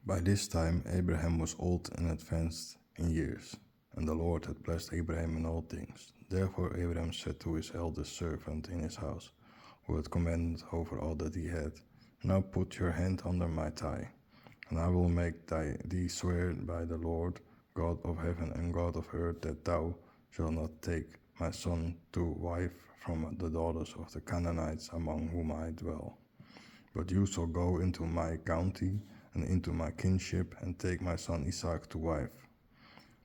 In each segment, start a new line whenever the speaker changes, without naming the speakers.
By this time Abraham was old and advanced in years, and the Lord had blessed Abraham in all things. Therefore Abraham said to his eldest servant in his house, who had command over all that he had, Now put your hand under my thigh, and I will make thee swear by the Lord, God of heaven and God of earth, that thou shalt not take my son to wife from the daughters of the Canaanites among whom I dwell. But you shall go into my county and into my kinship, and take my son Isaac to wife.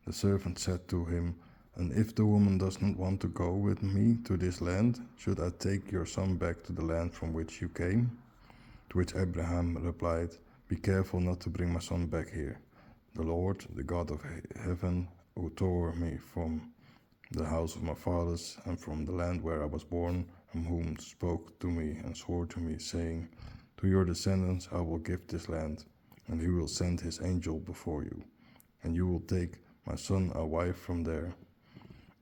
The servant said to him, And if the woman does not want to go with me to this land, should I take your son back to the land from which you came? To which Abraham replied, Be careful not to bring my son back here. The Lord, the God of heaven, who tore me from the house of my fathers and from the land where I was born, and whom spoke to me and swore to me, saying, To your descendants I will give this land, and he will send his angel before you, and you will take my son a wife from there.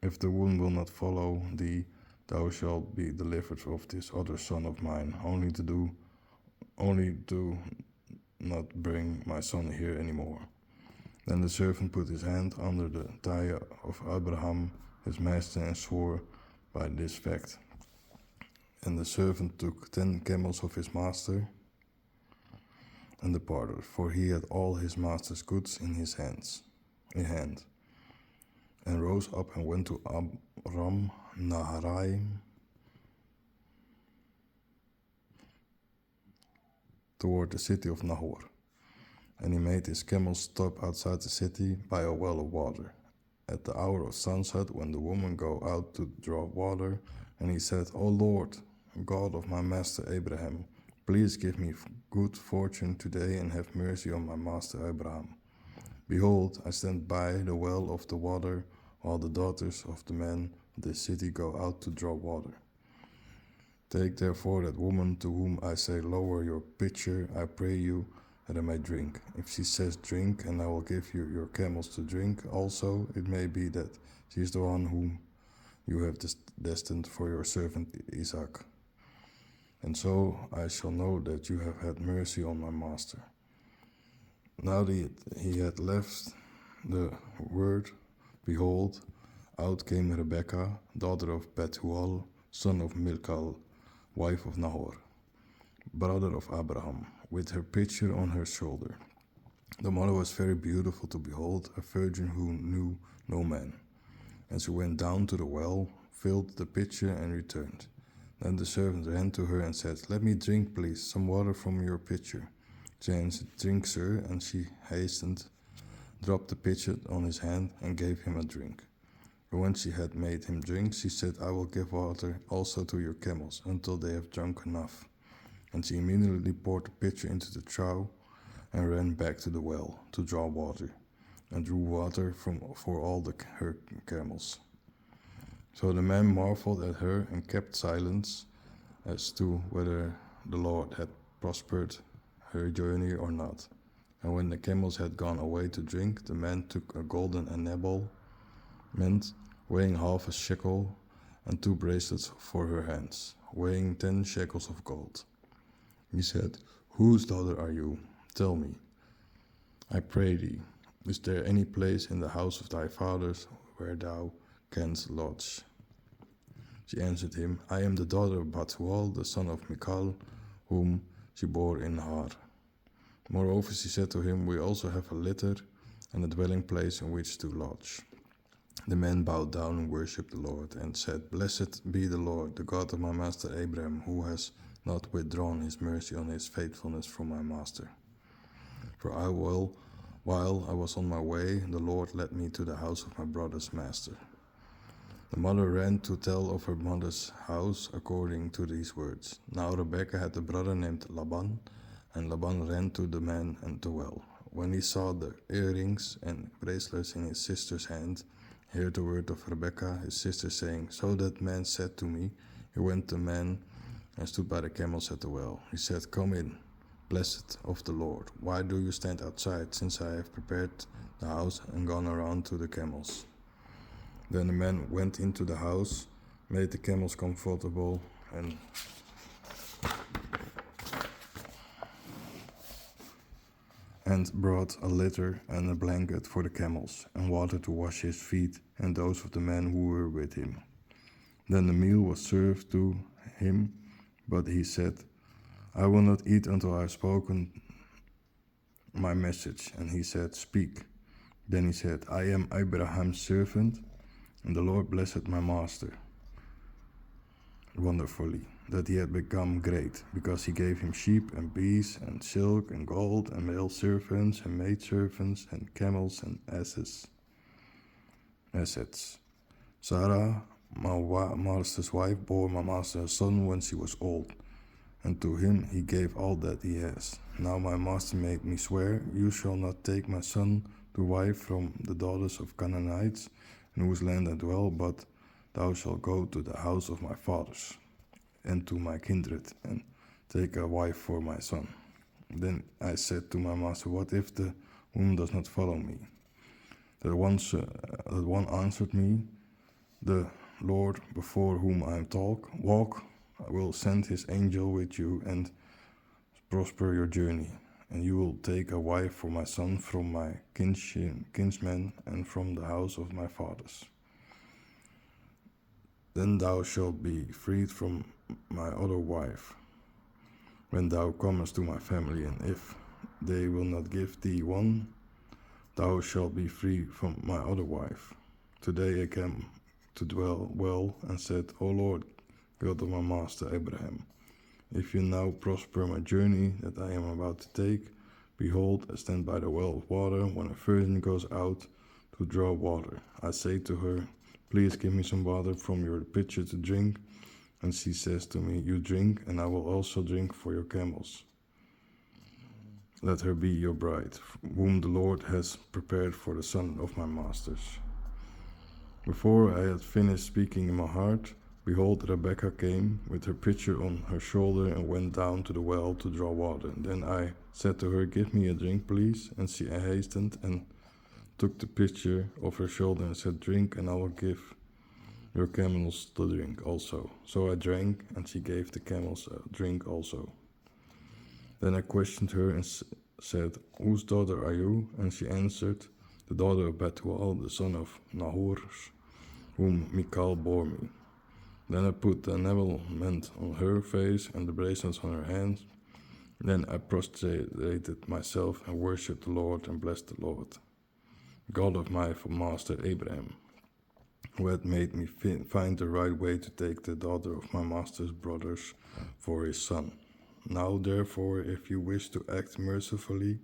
If the woman will not follow thee, thou shalt be delivered of this other son of mine, only do not bring my son here any more. Then the servant put his hand under the thigh of Abraham, his master, and swore by this fact. And the servant took 10 camels of his master and departed, for he had all his master's goods in hand, and rose up and went to Aram Naharaim, toward the city of Nahor. And he made his camels stop outside the city by a well of water, at the hour of sunset, when the women go out to draw water. And he said, O Lord, God of my master Abraham, please give me good fortune today, and have mercy on my master Abraham. Behold, I stand by the well of the water, while the daughters of the men of this city go out to draw water. Take therefore that woman to whom I say, Lower your pitcher, I pray you, that I may drink. If she says, Drink, and I will give you your camels to drink also, it may be that she is the one whom you have destined for your servant Isaac. And so I shall know that you have had mercy on my master. Now that he had left the word, behold, out came Rebekah, daughter of Bethuel, son of Milcah, wife of Nahor, brother of Abraham, with her pitcher on her shoulder. The mother was very beautiful to behold, a virgin who knew no man. And she went down to the well, filled the pitcher, and returned. Then the servant ran to her and said, Let me drink, please, some water from your pitcher. She answered, Drink, sir, and she hastened, dropped the pitcher on his hand, and gave him a drink. But when she had made him drink, she said, I will give water also to your camels, until they have drunk enough. And she immediately poured the pitcher into the trough, and ran back to the well to draw water, and drew water for all her camels. So the man marveled at her and kept silence as to whether the Lord had prospered her journey or not. And when the camels had gone away to drink, the man took a golden enamel, weighing half a shekel, and 2 bracelets for her hands, weighing 10 shekels of gold. He said, Whose daughter are you? Tell me, I pray thee, is there any place in the house of thy fathers where thou canst lodge? She answered him, I am the daughter of Bethuel, the son of Michal, whom she bore in Har. Moreover, she said to him, We also have a litter and a dwelling place in which to lodge. The man bowed down and worshipped the Lord, and said, Blessed be the Lord, the God of my master Abraham, who has not withdrawn his mercy on his faithfulness from my master. For while I was on my way, the Lord led me to the house of my brother's master. The mother ran to tell of her mother's house according to these words. Now Rebekah had a brother named Laban, and Laban ran to the man and the well. When he saw the earrings and bracelets in his sister's hand, he heard the word of Rebekah, his sister, saying, So that man said to me, He went the man and stood by the camels at the well. He said, Come in, blessed of the Lord. Why do you stand outside, since I have prepared the house and gone around to the camels? Then the man went into the house, made the camels comfortable, and and brought a litter and a blanket for the camels, and water to wash his feet and those of the men who were with him. Then the meal was served to him, but he said, I will not eat until I have spoken my message. And he said, Speak. Then he said, I am Abraham's servant, and the Lord blessed my master wonderfully, that he had become great, because he gave him sheep and beasts and silk and gold and male servants and maidservants and camels and assets. Sarah, my master's wife, bore my master a son when she was old, and to him he gave all that he has. Now my master made me swear, You shall not take my son to wife from the daughters of Canaanites, in whose land I dwell, but thou shalt go to the house of my fathers, and to my kindred, and take a wife for my son. Then I said to my master, What if the woman does not follow me? That one answered me, The Lord before whom I walk will send his angel with you and prosper your journey, and you will take a wife for my son from my kinsmen and from the house of my fathers. Then thou shalt be freed from my other wife, when thou comest to my family, and if they will not give thee one, thou shalt be free from my other wife. Today I came to dwell well, and said, O Lord, God of my master Abraham, if you now prosper my journey that I am about to take, behold, I stand by the well of water, when a virgin goes out to draw water. I say to her, Please give me some water from your pitcher to drink. And she says to me, You drink, and I will also drink for your camels. Let her be your bride, whom the Lord has prepared for the son of my masters. Before I had finished speaking in my heart, behold, Rebekah came with her pitcher on her shoulder and went down to the well to draw water. Then I said to her, Give me a drink, please. And she hastened and took the pitcher off her shoulder and said, Drink, and I will give your camels to drink also. So I drank, and she gave the camels a drink also. Then I questioned her and said, Whose daughter are you? And she answered, The daughter of Bethuel, the son of Nahor, whom Michal bore me. Then I put the enablement on her face and the bracelets on her hands. Then I prostrated myself and worshipped the Lord and blessed the Lord, God of my master Abraham, who had made me find the right way to take the daughter of my master's brothers for his son. Now therefore, if you wish to act mercifully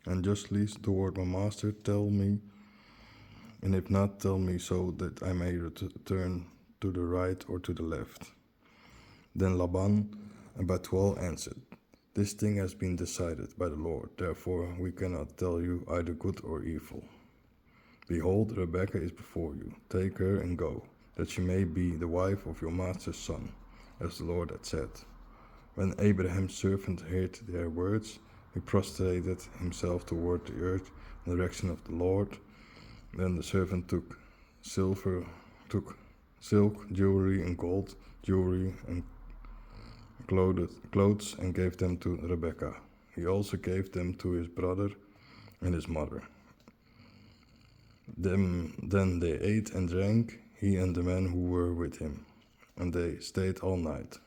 and justly toward my master, tell me, and if not, tell me, so that I may turn to the right or to the left. Then Laban and Bethuel answered, This thing has been decided by the Lord, therefore we cannot tell you either good or evil. Behold, Rebekah is before you. Take her and go, that she may be the wife of your master's son, as the Lord had said. When Abraham's servant heard their words, he prostrated himself toward the earth in the direction of the Lord. Then the servant took silk jewelry and gold jewelry and clothes and gave them to Rebekah. He also gave them to his brother and his mother. Then they ate and drank, he and the men who were with him, and they stayed all night.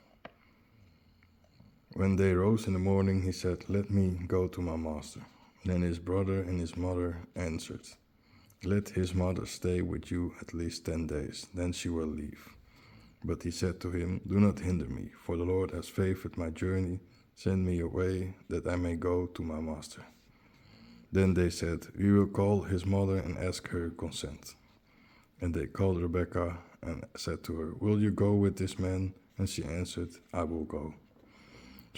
When they rose in the morning, he said, Let me go to my master. Then his brother and his mother answered, Let his mother stay with you at least 10 days, then she will leave. But he said to him, Do not hinder me, for the Lord has favored my journey. Send me away, that I may go to my master. Then they said, We will call his mother and ask her consent. And they called Rebekah and said to her, Will you go with this man? And she answered, I will go.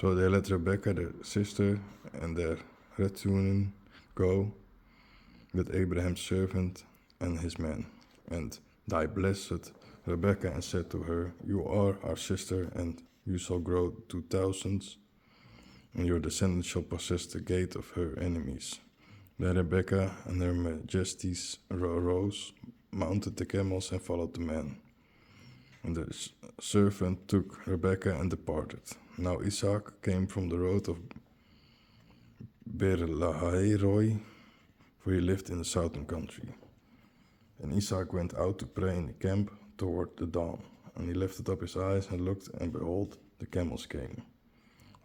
So they let Rebekah, their sister, and their Rethunim go with Abraham's servant and his men. And they blessed Rebekah and said to her, You are our sister, and you shall grow to thousands, and your descendants shall possess the gate of her enemies. Then Rebekah and her majesties arose, mounted the camels, and followed the men. And the servant took Rebekah and departed. Now Isaac came from the road of Beer-lahai-roi, for he lived in the southern country. And Isaac went out to pray in the camp toward the dawn. And he lifted up his eyes and looked, and behold, the camels came.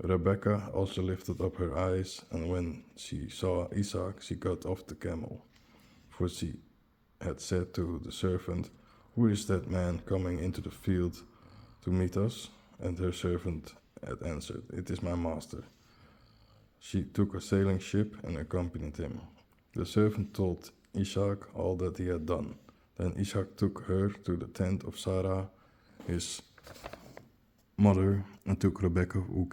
Rebekah also lifted up her eyes, and when she saw Isaac, she got off the camel. For she had said to the servant, "Who is that man coming into the field to meet us?" And her servant had answered, "It is my master." She took a sailing ship and accompanied him. The servant told Isaac all that he had done. Then Isaac took her to the tent of Sarah, his mother, and took Rebekah, who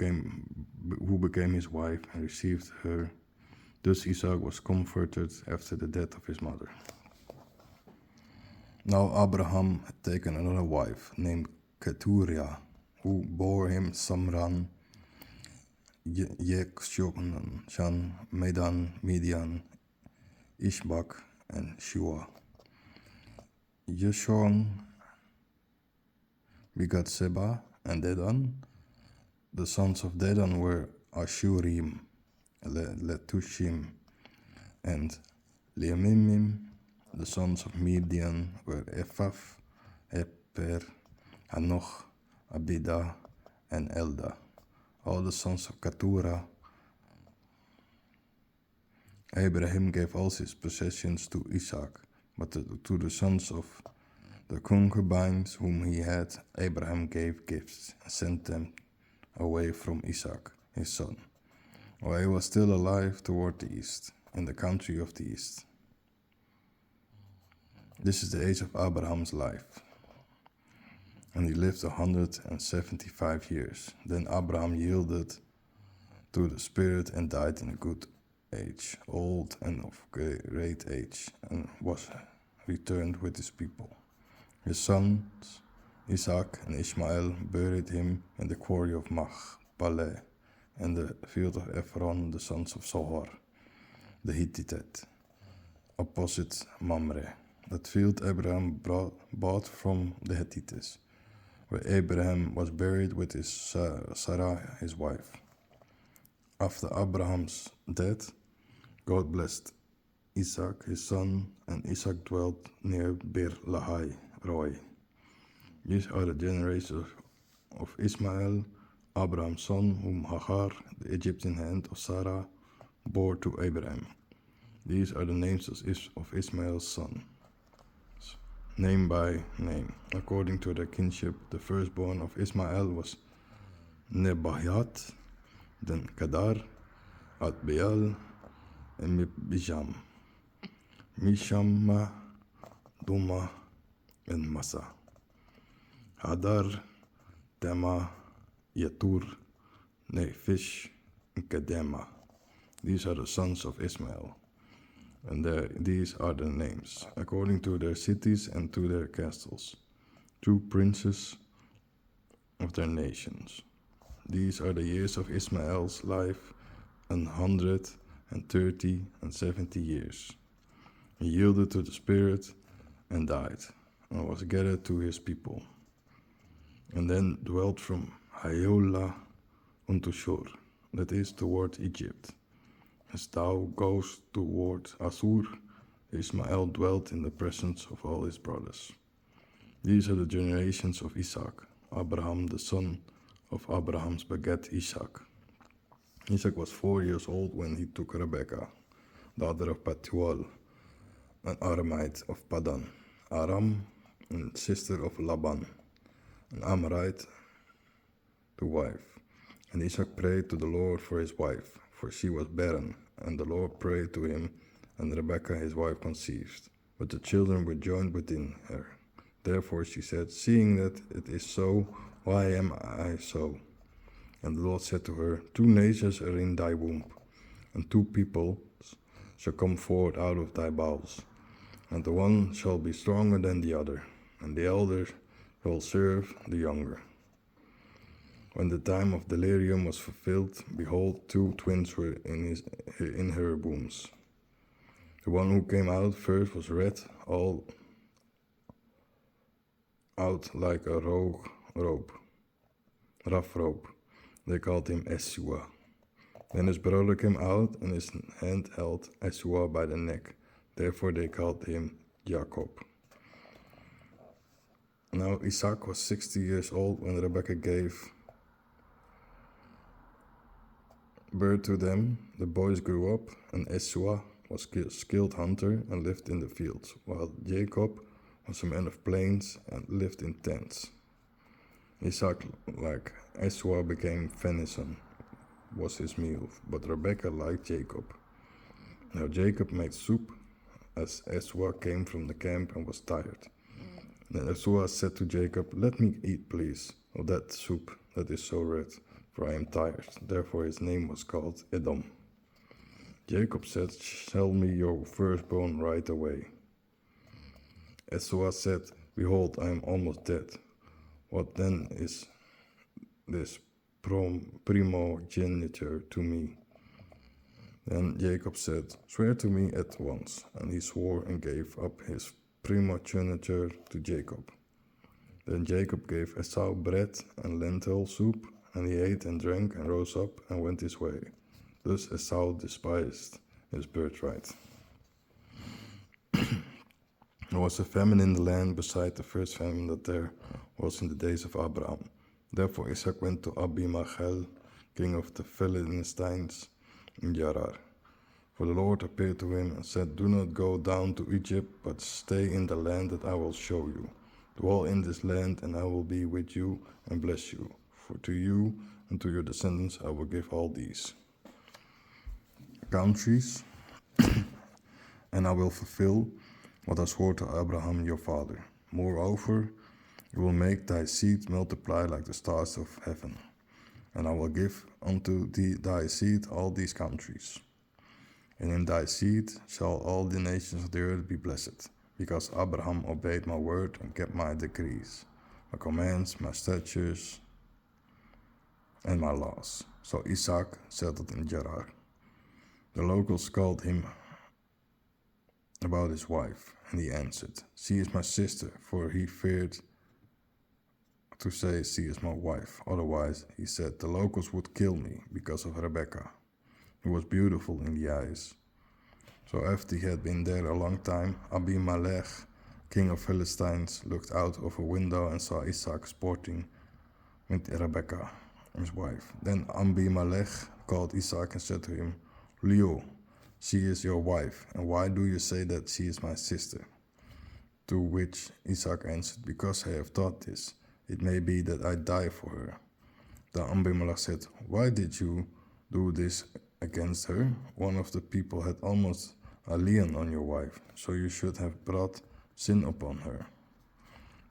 became his wife, and received her. Thus Isaac was comforted after the death of his mother. Now Abraham had taken another wife, named Keturah, who bore him Samran, Yekshonan, Medan, Midian, Ishbak, and Shua. Yeshon begot Seba and Dedan. The sons of Dedan were Ashurim, Letushim, and Leamimim. The sons of Midian were Ephah, Eper, Hanoch, Abida, and Elda. All the sons of Keturah. Abraham gave all his possessions to Isaac, but to the sons of the concubines whom he had, Abraham gave gifts and sent them away from Isaac, his son, while he was still alive toward the east, in the country of the east. This is the age of Abraham's life, and he lived 175 years. Then Abraham yielded to the Spirit and died in a good age, old and of great age, and was returned with his people. His sons, Isaac and Ishmael, buried him in the quarry of Machpelah, and the field of Ephron, the sons of Zohar, the Hittite, opposite Mamre. That field Abraham bought from the Hittites, where Abraham was buried with his Sarah, his wife. After Abraham's death, God blessed Isaac, his son, and Isaac dwelt near Beer-lahai-roi. These are the generations of Ishmael, Abraham's son, whom Hagar, the Egyptian hand of Sarah, bore to Abraham. These are the names of Ishmael's son, name by name. According to their kinship, the firstborn of Ishmael was Nebahiat, then Kedar, Adbeel, and Mibijam, Mishama, Duma, and Massa, Hadar, Tema, Yatur, Nephish, and Kedema. These are the sons of Ishmael, and these are their names, according to their cities and to their castles, 2 princes of their nations. These are the years of Ishmael's life, 130 and 70 years. He yielded to the Spirit and died, and was gathered to his people, and then dwelt from Hayolah unto Shur, that is, toward Egypt. As thou goest toward Assur, Ishmael dwelt in the presence of all his brothers. These are the generations of Isaac. Abraham, the son of Abraham's, begat Isaac. Isaac was 4 years old when he took Rebekah, daughter of Bethuel, an Aramite of Padan Aram, and sister of Laban, an Amorite, to wife. And Isaac prayed to the Lord for his wife, for she was barren, and the Lord prayed to him, and Rebekah his wife conceived. But the children were joined within her. Therefore she said, "Seeing that it is so, why am I so?" And the Lord said to her, 2 nations are in thy womb, and 2 peoples shall come forth out of thy bowels, and the one shall be stronger than the other, and the elder shall serve the younger. When the time of delirium was fulfilled, behold, 2 twins were in her wombs. The one who came out first was red, all out like a rough robe. They called him Jesua. Then his brother came out, and his hand held Jesua by the neck. Therefore they called him Jacob. Now Isaac was 60 years old when Rebekah gave birth to them. The boys grew up, and Jesua was a skilled hunter and lived in the fields, while Jacob was a man of plains and lived in tents. Isaac, like Jesua, became venison, was his meal, but Rebekah liked Jacob. Now Jacob made soup, as Jesua came from the camp and was tired. Then Jesua said to Jacob, "Let me eat, please, of that soup that is so red, for I am tired." Therefore his name was called Edom. Jacob said, "Sell me your firstborn right away." Jesua said, "Behold, I am almost dead. What then is this primogeniture to me?" Then Jacob said, "Swear to me at once." And he swore and gave up his primogeniture to Jacob. Then Jacob gave Esau bread and lentil soup, and he ate and drank and rose up and went his way. Thus Esau despised his birthright. There was a famine in the land beside the first famine that there was in the days of Abraham. Therefore Isaac went to Abimelech, king of the Philistines, in Gerar. For the Lord appeared to him and said, "Do not go down to Egypt, but stay in the land that I will show you. Dwell in this land, and I will be with you and bless you. For to you and to your descendants I will give all these countries, and I will fulfill what I swore to Abraham your father. Moreover, you will make thy seed multiply like the stars of heaven, and I will give unto thy seed all these countries. And in thy seed shall all the nations of the earth be blessed, because Abraham obeyed my word and kept my decrees, my commands, my statutes, and my laws." So Isaac settled in Gerar. The locals called him about his wife, and he answered, "She is my sister," for he feared to say, "She is my wife." Otherwise, he said, the locals would kill me because of Rebekah, who was beautiful in the eyes. So after he had been there a long time, Abimelech, king of Philistines, looked out of a window and saw Isaac sporting with Rebekah, his wife. Then Abimelech called Isaac and said to him, "Leo, she is your wife, and why do you say that she is my sister?" To which Isaac answered, "Because I have thought this, it may be that I die for her." Then Abimelech said, "Why did you do this against her? One of the people had almost a lien on your wife, so you should have brought sin upon her."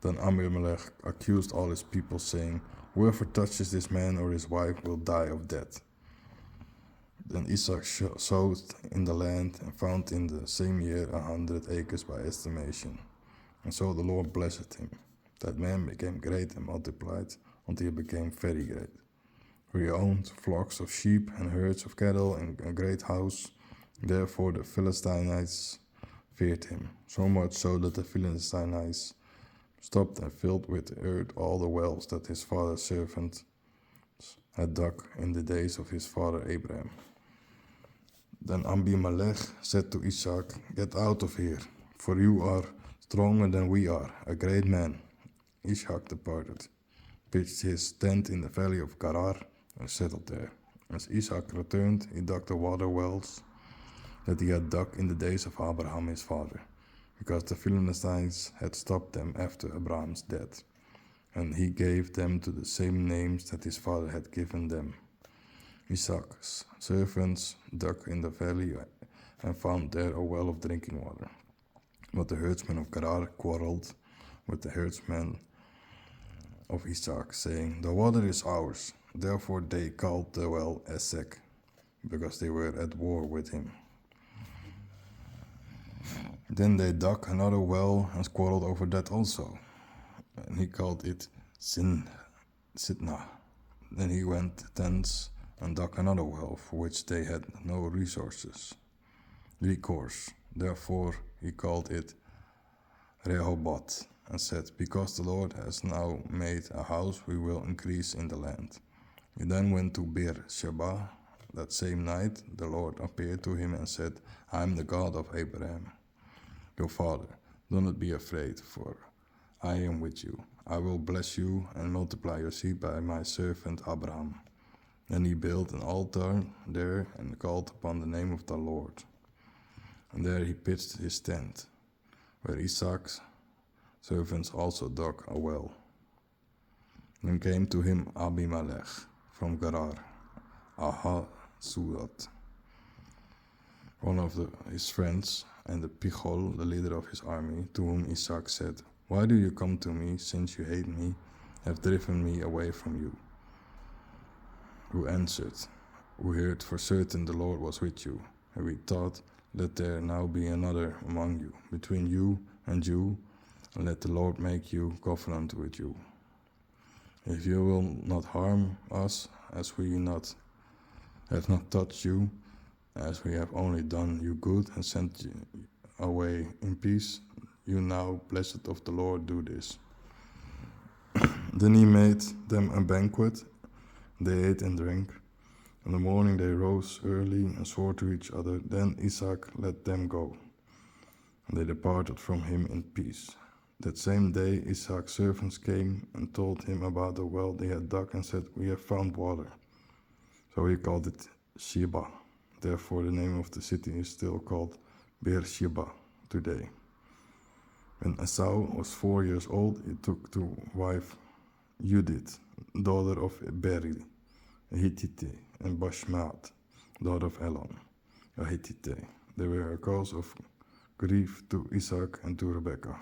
Then Abimelech accused all his people, saying, "Whoever touches this man or his wife will die of death." Then Isaac sowed in the land and found in the same year 100 acres by estimation. And so the Lord blessed him. That man became great and multiplied until he became very great. For he owned flocks of sheep and herds of cattle and a great house. Therefore the Philistines feared him, so much so that the Philistines stopped and filled with earth all the wells that his father's servant had dug in the days of his father Abraham. Then Abimelech said to Isaac, "Get out of here, for you are stronger than we are, a great man." Isaac departed, pitched his tent in the valley of Gerar, and settled there. As Isaac returned, he dug the water wells that he had dug in the days of Abraham his father, because the Philistines had stopped them after Abraham's death, and he gave them to the same names that his father had given them. Isaac's servants dug in the valley and found there a well of drinking water. But the herdsmen of Gerar quarreled with the herdsmen of Isaac, saying, "The water is ours." Therefore they called the well Esek, because they were at war with him. Then they dug another well and quarreled over that also, and he called it Sitnah. Then he went thence and dug another well, for which they had no recourse. Therefore he called it Rehoboth, and said, "Because the Lord has now made a house, we will increase in the land." He then went to Beersheba, That same night the Lord appeared to him and said, I am the God of Abraham, your father. Do not be afraid, for I am with you. I will bless you and multiply your seed by my servant Abraham. And he built an altar there and called upon the name of the Lord. And there he pitched his tent, where Isaac's servants also dug a well. Then came to him Abimelech from Gerar, Ahasudat, one of his friends, and the Pichol, the leader of his army, to whom Isaac said, Why do you come to me, since you hate me, have driven me away from you? Who answered, We heard for certain the Lord was with you, and we thought, Let there now be another among you, between you and you, and let the Lord make you covenant with you. If you will not harm us, as we have not touched you, as we have only done you good and sent you away in peace, you now, blessed of the Lord, do this. Then he made them a banquet. They ate and drank. In the morning they rose early and swore to each other. Then Isaac let them go, and they departed from him in peace. That same day Isaac's servants came and told him about the well they had dug and said, We have found water. So he called it Sheba. Therefore the name of the city is still called Beersheba today. When Esau was 4 years old, he took to wife Judith, daughter of Beri, a Hittite, and Bashmat, daughter of Elon, a Hittite. They were a cause of grief to Isaac and to Rebekah.